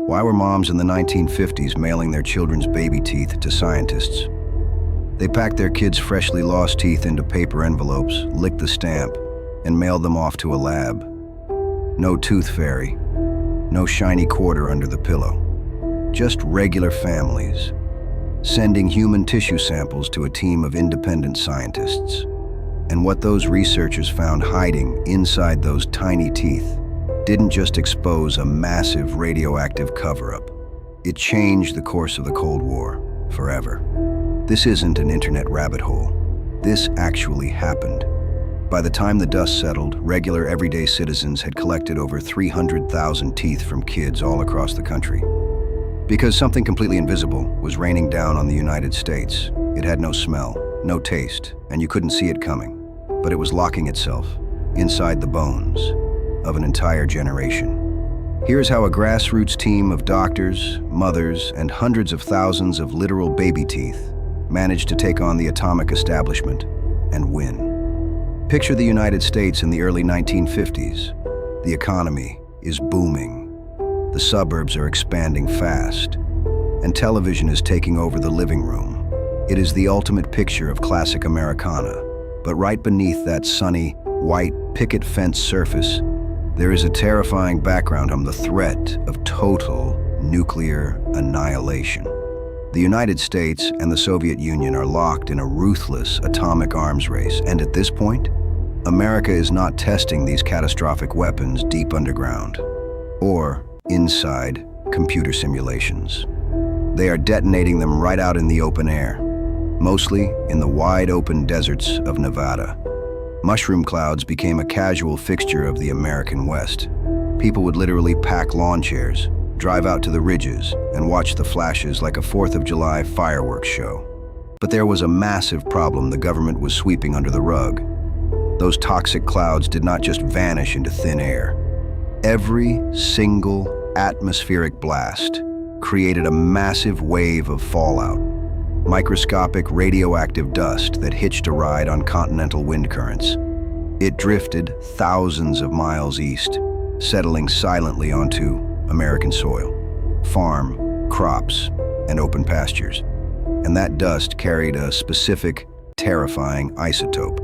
Why were moms in the 1950s mailing their children's baby teeth to scientists? They packed their kids' freshly lost teeth into paper envelopes, licked the stamp, and mailed them off to a lab. No tooth fairy, no shiny quarter under the pillow. Just regular families, sending human tissue samples to a team of independent scientists. And what those researchers found hiding inside those tiny teeth didn't just expose a massive radioactive cover-up. It changed the course of the Cold War forever. This isn't an internet rabbit hole. This actually happened. By the time the dust settled, regular everyday citizens had collected over 300,000 teeth from kids all across the country. Because something completely invisible was raining down on the United States. It had no smell, no taste, and you couldn't see it coming. But it was locking itself inside the bones of an entire generation. Here's how a grassroots team of doctors, mothers, and hundreds of thousands of literal baby teeth managed to take on the atomic establishment and win. Picture the United States in the early 1950s. The economy is booming. The suburbs are expanding fast, and television is taking over the living room. It is the ultimate picture of classic Americana. But right beneath that sunny, white, picket fence surface, there is a terrifying background on the threat of total nuclear annihilation. The United States and the Soviet Union are locked in a ruthless atomic arms race, and at this point, America is not testing these catastrophic weapons deep underground or inside computer simulations. They are detonating them right out in the open air, mostly in the wide-open deserts of Nevada. Mushroom clouds became a casual fixture of the American West. People would literally pack lawn chairs, drive out to the ridges, and watch the flashes like a 4th of July fireworks show. But there was a massive problem the government was sweeping under the rug. Those toxic clouds did not just vanish into thin air. Every single atmospheric blast created a massive wave of fallout. Microscopic radioactive dust that hitched a ride on continental wind currents. It drifted thousands of miles east, settling silently onto American soil, farm, crops, and open pastures. And that dust carried a specific, terrifying isotope,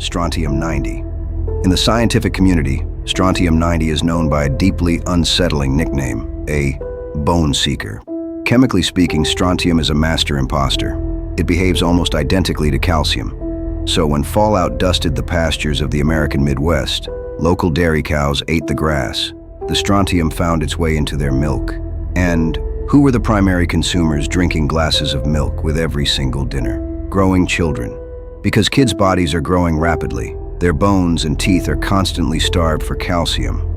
strontium-90. In the scientific community, strontium-90 is known by a deeply unsettling nickname, a bone seeker. Chemically speaking, strontium is a master imposter. It behaves almost identically to calcium. So when fallout dusted the pastures of the American Midwest, local dairy cows ate the grass. The strontium found its way into their milk. And who were the primary consumers drinking glasses of milk with every single dinner? Growing children. Because kids' bodies are growing rapidly, their bones and teeth are constantly starved for calcium.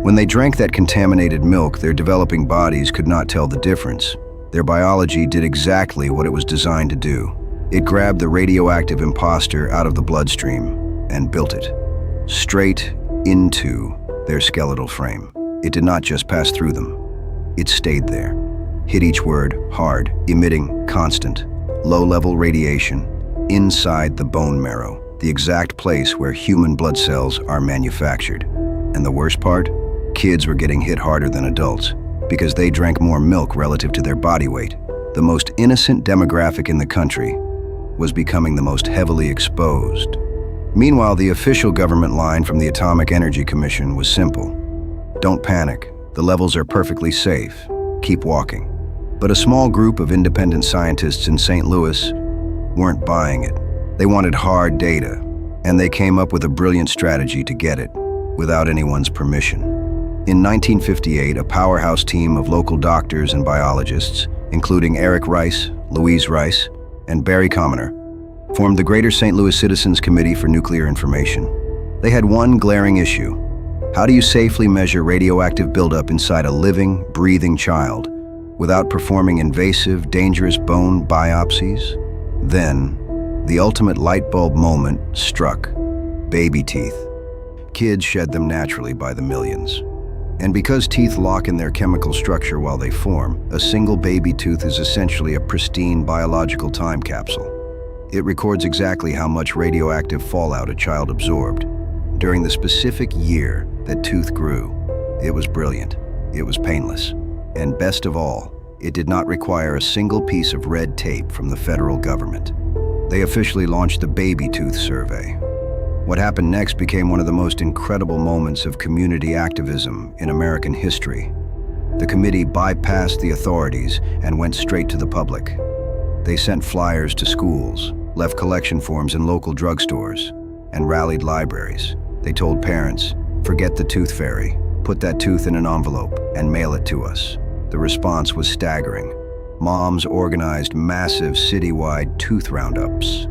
When they drank that contaminated milk, their developing bodies could not tell the difference. Their biology did exactly what it was designed to do. It grabbed the radioactive imposter out of the bloodstream and built it straight into their skeletal frame. It did not just pass through them. It stayed there, hit each word hard, emitting constant, low-level radiation inside the bone marrow, the exact place where human blood cells are manufactured. And the worst part? Kids were getting hit harder than adults because they drank more milk relative to their body weight. The most innocent demographic in the country was becoming the most heavily exposed. Meanwhile, the official government line from the Atomic Energy Commission was simple. Don't panic. The levels are perfectly safe. Keep walking. But a small group of independent scientists in St. Louis weren't buying it. They wanted hard data, and they came up with a brilliant strategy to get it without anyone's permission. In 1958, a powerhouse team of local doctors and biologists, including Eric Rice, Louise Rice, and Barry Commoner, formed the Greater St. Louis Citizens Committee for Nuclear Information. They had one glaring issue. How do you safely measure radioactive buildup inside a living, breathing child without performing invasive, dangerous bone biopsies? Then, the ultimate light bulb moment struck. Baby teeth. Kids shed them naturally by the millions. And because teeth lock in their chemical structure while they form, a single baby tooth is essentially a pristine biological time capsule. It records exactly how much radioactive fallout a child absorbed during the specific year that tooth grew. It was brilliant. It was painless. And best of all, it did not require a single piece of red tape from the federal government. They officially launched the Baby Tooth Survey. What happened next became one of the most incredible moments of community activism in American history. The committee bypassed the authorities and went straight to the public. They sent flyers to schools, left collection forms in local drugstores, and rallied libraries. They told parents, "Forget the tooth fairy, put that tooth in an envelope and mail it to us." The response was staggering. Moms organized massive citywide tooth roundups.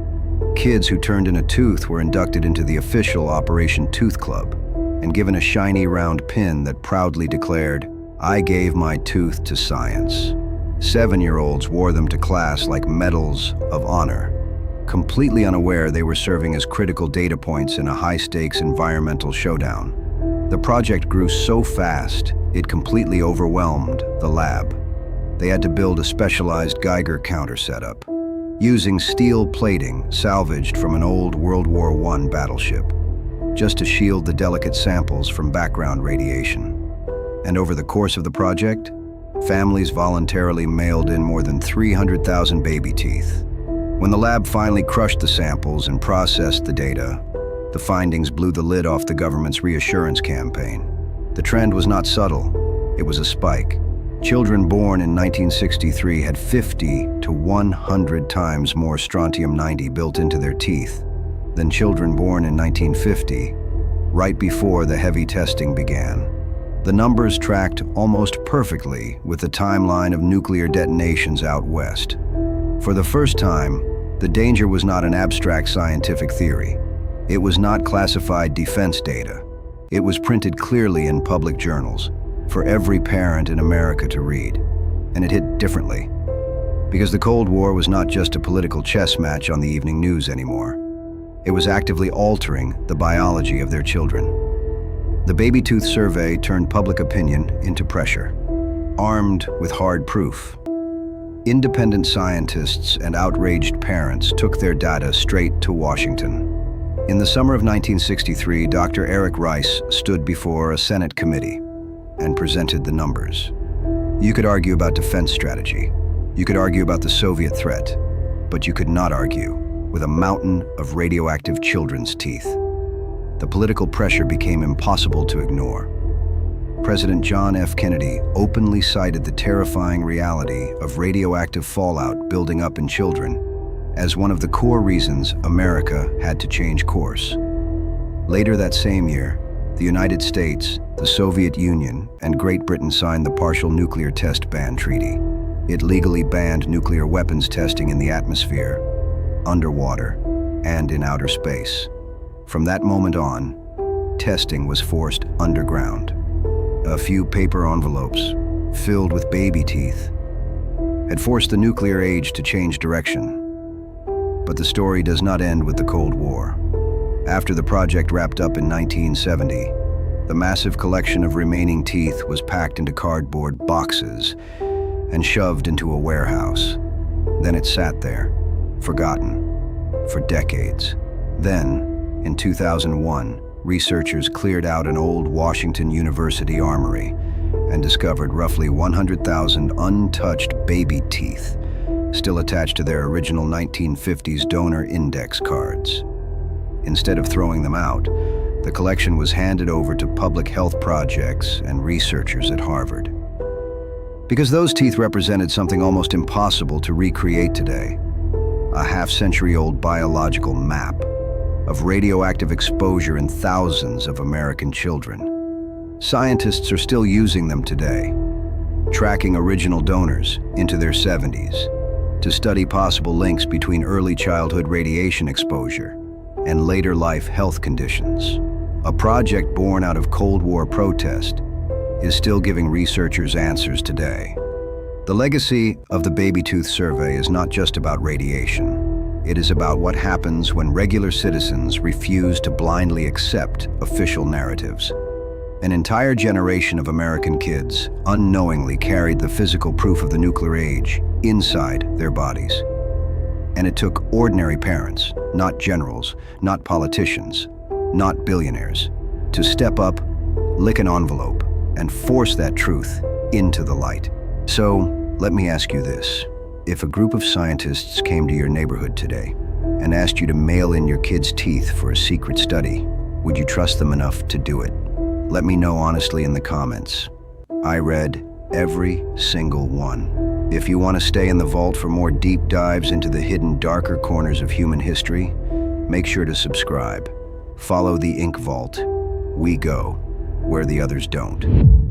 Kids who turned in a tooth were inducted into the official Operation Tooth Club and given a shiny round pin that proudly declared, "I gave my tooth to science." 7-year-olds wore them to class like medals of honor, completely unaware they were serving as critical data points in a high-stakes environmental showdown. The project grew so fast, it completely overwhelmed the lab. They had to build a specialized Geiger counter setup, using steel plating salvaged from an old World War I battleship, just to shield the delicate samples from background radiation. And over the course of the project, families voluntarily mailed in more than 300,000 baby teeth. When the lab finally crushed the samples and processed the data, the findings blew the lid off the government's reassurance campaign. The trend was not subtle, it was a spike. Children born in 1963 had 50 to 100 times more strontium-90 built into their teeth than children born in 1950, right before the heavy testing began. The numbers tracked almost perfectly with the timeline of nuclear detonations out west. For the first time, the danger was not an abstract scientific theory. It was not classified defense data. It was printed clearly in public journals for every parent in America to read. And it hit differently, because the Cold War was not just a political chess match on the evening news anymore. It was actively altering the biology of their children. The Baby Tooth Survey turned public opinion into pressure, armed with hard proof. Independent scientists and outraged parents took their data straight to Washington. In the summer of 1963, Dr. Eric Rice stood before a Senate committee and presented the numbers. You could argue about defense strategy. You could argue about the Soviet threat, but you could not argue with a mountain of radioactive children's teeth. The political pressure became impossible to ignore. President John F. Kennedy openly cited the terrifying reality of radioactive fallout building up in children as one of the core reasons America had to change course. Later that same year, the United States, the Soviet Union, and Great Britain signed the Partial Nuclear Test Ban Treaty. It legally banned nuclear weapons testing in the atmosphere, underwater, and in outer space. From that moment on, testing was forced underground. A few paper envelopes, filled with baby teeth, had forced the nuclear age to change direction. But the story does not end with the Cold War. After the project wrapped up in 1970, the massive collection of remaining teeth was packed into cardboard boxes and shoved into a warehouse. Then it sat there, forgotten, for decades. Then, in 2001, researchers cleared out an old Washington University armory and discovered roughly 100,000 untouched baby teeth, still attached to their original 1950s donor index cards. Instead of throwing them out, the collection was handed over to public health projects and researchers at Harvard. Because those teeth represented something almost impossible to recreate today, a half-century-old biological map of radioactive exposure in thousands of American children. Scientists are still using them today, tracking original donors into their 70s to study possible links between early childhood radiation exposure and later life health conditions. A project born out of Cold War protest is still giving researchers answers today. The legacy of the Baby Tooth Survey is not just about radiation. It is about what happens when regular citizens refuse to blindly accept official narratives. An entire generation of American kids unknowingly carried the physical proof of the nuclear age inside their bodies. And it took ordinary parents, not generals, not politicians, not billionaires, to step up, lick an envelope, and force that truth into the light. So, let me ask you this. If a group of scientists came to your neighborhood today and asked you to mail in your kids' teeth for a secret study, would you trust them enough to do it? Let me know honestly in the comments. I read every single one. If you want to stay in the vault for more deep dives into the hidden darker corners of human history, make sure to subscribe. Follow the Ink Vault. We go where the others don't.